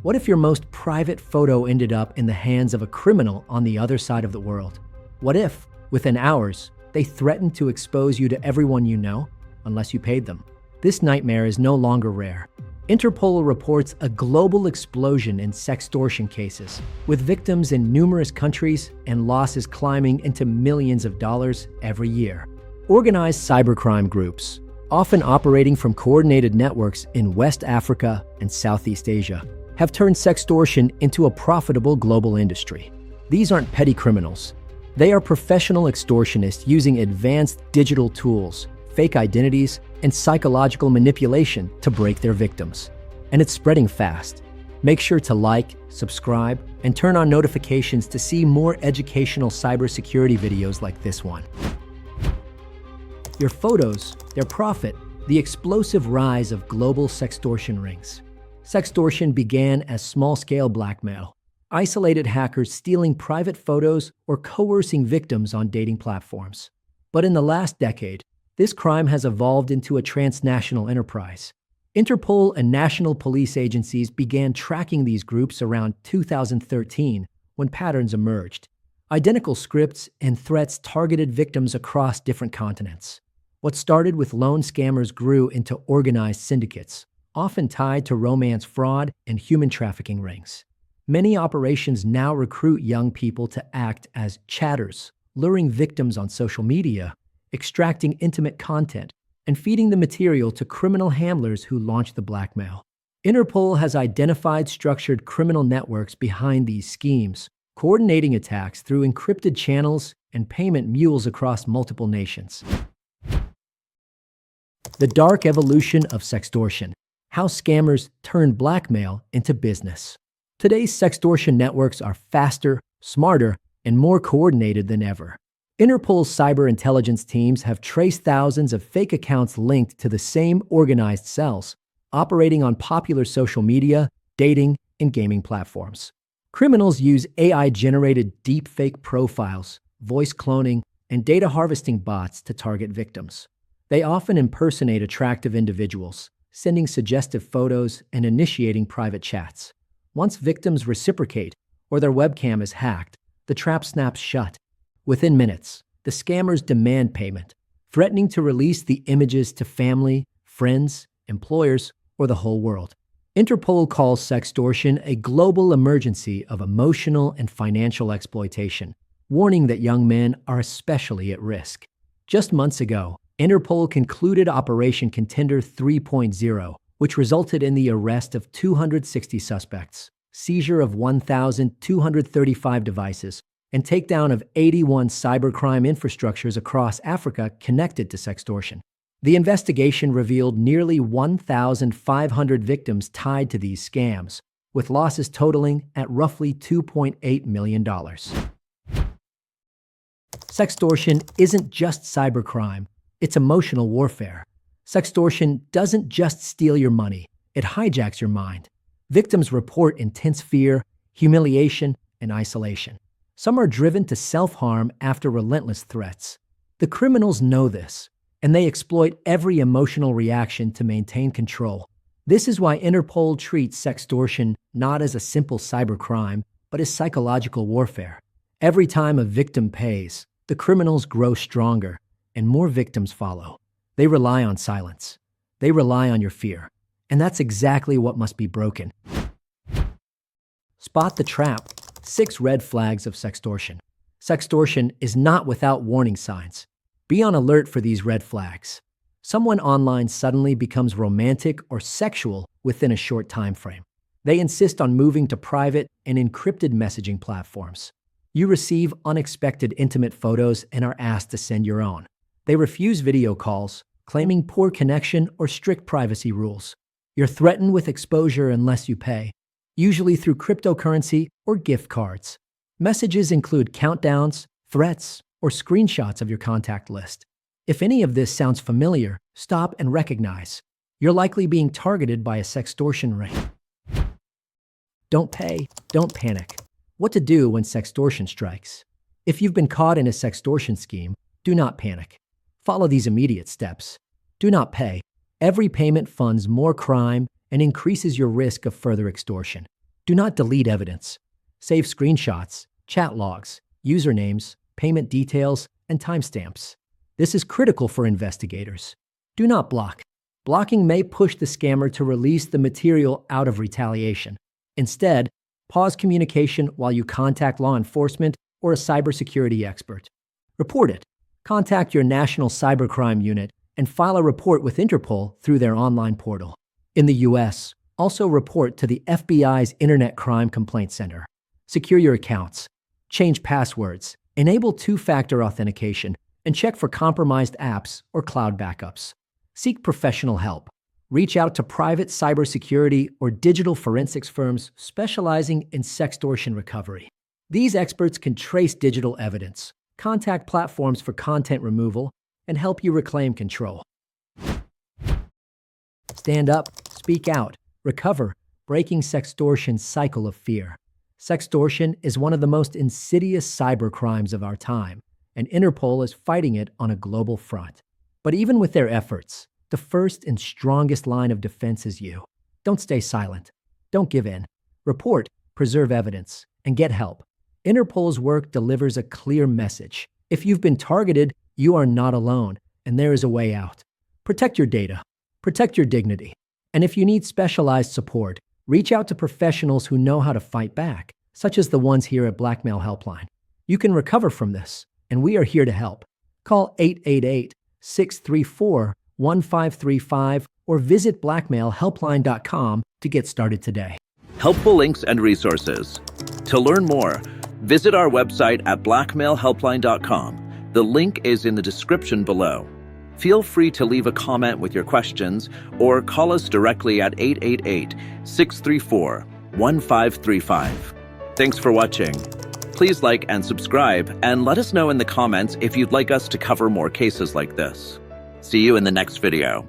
What if your most private photo ended up in the hands of a criminal on the other side of the world? What if, within hours, they threatened to expose you to everyone you know, unless you paid them? This nightmare is no longer rare. Interpol reports a global explosion in sextortion cases, with victims in numerous countries and losses climbing into millions of dollars every year. Organized cybercrime groups, often operating from coordinated networks in West Africa and Southeast Asia, have turned sextortion into a profitable global industry. These aren't petty criminals. They are professional extortionists using advanced digital tools, fake identities, and psychological manipulation to break their victims. And it's spreading fast. Make sure to like, subscribe, and turn on notifications to see more educational cybersecurity videos like this one. Your photos, their profit, the explosive rise of global sextortion rings. Sextortion began as small-scale blackmail, isolated hackers stealing private photos or coercing victims on dating platforms. But in the last decade, this crime has evolved into a transnational enterprise. Interpol and national police agencies began tracking these groups around 2013 when patterns emerged. Identical scripts and threats targeted victims across different continents. What started with lone scammers grew into organized syndicates, often tied to romance fraud and human trafficking rings. Many operations now recruit young people to act as chatters, luring victims on social media, extracting intimate content, and feeding the material to criminal handlers who launch the blackmail. Interpol has identified structured criminal networks behind these schemes, coordinating attacks through encrypted channels and payment mules across multiple nations. The dark evolution of sextortion. How scammers turn blackmail into business. Today's sextortion networks are faster, smarter, and more coordinated than ever. Interpol's cyber intelligence teams have traced thousands of fake accounts linked to the same organized cells, operating on popular social media, dating, and gaming platforms. Criminals use AI-generated deepfake profiles, voice cloning, and data harvesting bots to target victims. They often impersonate attractive individuals, sending suggestive photos and initiating private chats. Once victims reciprocate or their webcam is hacked, the trap snaps shut. Within minutes, the scammers demand payment, threatening to release the images to family, friends, employers, or the whole world. Interpol calls sextortion a global emergency of emotional and financial exploitation, warning that young men are especially at risk. Just months ago, Interpol concluded Operation Contender 3.0, which resulted in the arrest of 260 suspects, seizure of 1,235 devices, and takedown of 81 cybercrime infrastructures across Africa connected to sextortion. The investigation revealed nearly 1,500 victims tied to these scams, with losses totaling at roughly $2.8 million. Sextortion isn't just cybercrime, it's emotional warfare. Sextortion doesn't just steal your money, it hijacks your mind. Victims report intense fear, humiliation, and isolation. Some are driven to self-harm after relentless threats. The criminals know this, and they exploit every emotional reaction to maintain control. This is why Interpol treats sextortion not as a simple cybercrime, but as psychological warfare. Every time a victim pays, the criminals grow stronger, and more victims follow. They rely on silence. They rely on your fear. And that's exactly what must be broken. Spot the trap. 6 red flags of sextortion. Sextortion is not without warning signs. Be on alert for these red flags. Someone online suddenly becomes romantic or sexual within a short time frame. They insist on moving to private and encrypted messaging platforms. You receive unexpected intimate photos and are asked to send your own. They refuse video calls, claiming poor connection or strict privacy rules. You're threatened with exposure unless you pay, usually through cryptocurrency or gift cards. Messages include countdowns, threats, or screenshots of your contact list. If any of this sounds familiar, stop and recognize. You're likely being targeted by a sextortion ring. Don't pay, don't panic. What to do when sextortion strikes? If you've been caught in a sextortion scheme, do not panic. Follow these immediate steps. Do not pay. Every payment funds more crime and increases your risk of further extortion. Do not delete evidence. Save screenshots, chat logs, usernames, payment details, and timestamps. This is critical for investigators. Do not block. Blocking may push the scammer to release the material out of retaliation. Instead, pause communication while you contact law enforcement or a cybersecurity expert. Report it. Contact your national cybercrime unit and file a report with Interpol through their online portal. In the US, also report to the FBI's Internet Crime Complaint Center. Secure your accounts. Change passwords. Enable two-factor authentication and check for compromised apps or cloud backups. Seek professional help. Reach out to private cybersecurity or digital forensics firms specializing in sextortion recovery. These experts can trace digital evidence, contact platforms for content removal, and help you reclaim control. Stand up, speak out, recover, breaking sextortion's cycle of fear. Sextortion is one of the most insidious cybercrimes of our time, and Interpol is fighting it on a global front. But even with their efforts, the first and strongest line of defense is you. Don't stay silent. Don't give in. Report, preserve evidence, and get help. Interpol's work delivers a clear message. If you've been targeted, you are not alone, and there is a way out. Protect your data. Protect your dignity. And if you need specialized support, reach out to professionals who know how to fight back, such as the ones here at Blackmail.HelpLine. You can recover from this, and we are here to help. Call 888-634-1535 or visit blackmailhelpline.com to get started today. Helpful links and resources. To learn more, visit our website at blackmailhelpline.com. The link is in the description below. Feel free to leave a comment with your questions or call us directly at 888-634-1535. Thanks for watching. Please like and subscribe, and let us know in the comments if you'd like us to cover more cases like this. See you in the next video.